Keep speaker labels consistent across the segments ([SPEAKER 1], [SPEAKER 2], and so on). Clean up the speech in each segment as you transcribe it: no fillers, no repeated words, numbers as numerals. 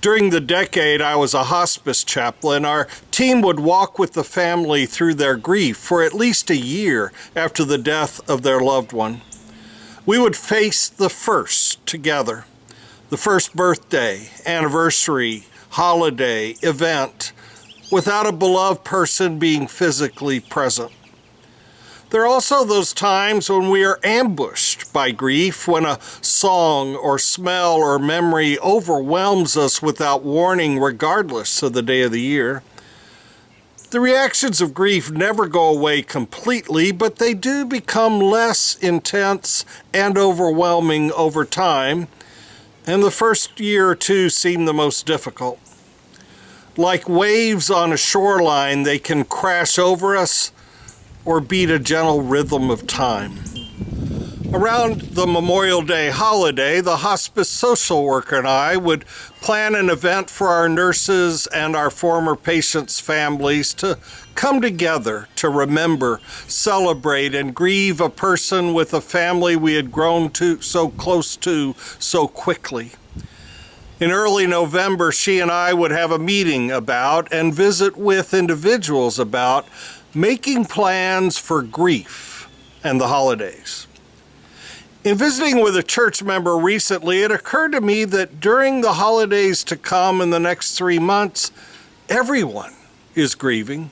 [SPEAKER 1] During the decade I was a hospice chaplain, our team would walk with the family through their grief for at least a year after the death of their loved one. We would face the first together, the first birthday, anniversary, holiday, event, without a beloved person being physically present. There are also those times when we are ambushed by grief, when a song or smell or memory overwhelms us without warning, regardless of the day of the year. The reactions of grief never go away completely, but they do become less intense and overwhelming over time, and the first year or two seem the most difficult. Like waves on a shoreline, they can crash over us or beat a gentle rhythm of time. Around the Memorial Day holiday, the hospice social worker and I would plan an event for our nurses and our former patients' families to come together to remember, celebrate, and grieve a person with a family we had grown to so close to so quickly. In early November, she and I would have a meeting about and visit with individuals about making plans for grief and the holidays. In visiting with a church member recently, it occurred to me that during the holidays to come in the next 3 months, everyone is grieving.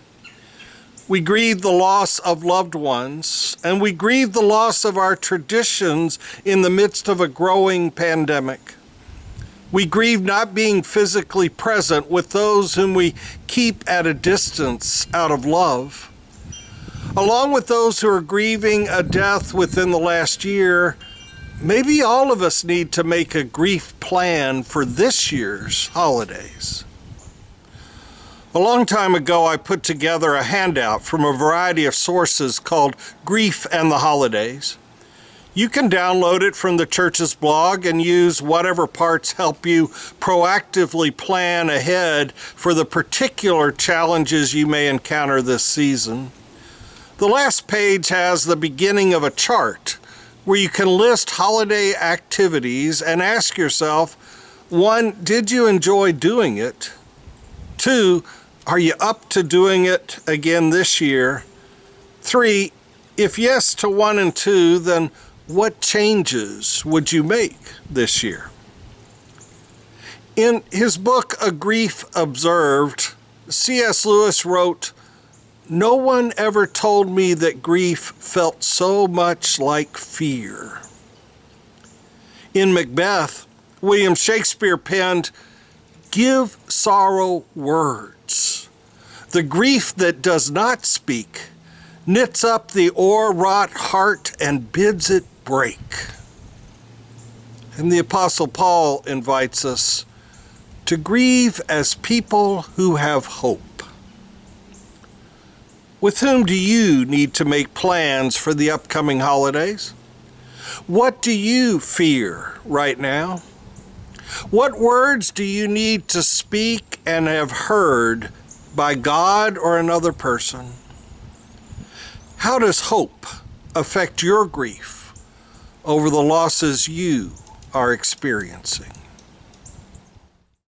[SPEAKER 1] We grieve the loss of loved ones, and we grieve the loss of our traditions in the midst of a growing pandemic. We grieve not being physically present with those whom we keep at a distance out of love. Along with those who are grieving a death within the last year, maybe all of us need to make a grief plan for this year's holidays. A long time ago, I put together a handout from a variety of sources called Grief and the Holidays. You can download it from the church's blog and use whatever parts help you proactively plan ahead for the particular challenges you may encounter this season. The last page has the beginning of a chart where you can list holiday activities and ask yourself, 1, did you enjoy doing it? 2, are you up to doing it again this year? 3, if yes to 1 and 2, then what changes would you make this year? In his book, A Grief Observed, C.S. Lewis wrote, "No one ever told me that grief felt so much like fear." In Macbeth, William Shakespeare penned, "Give sorrow words. The grief that does not speak knits up the o'erwrought heart and bids it break." And the Apostle Paul invites us to grieve as people who have hope. With whom do you need to make plans for the upcoming holidays? What do you fear right now? What words do you need to speak and have heard by God or another person? How does hope affect your grief over the losses you are experiencing?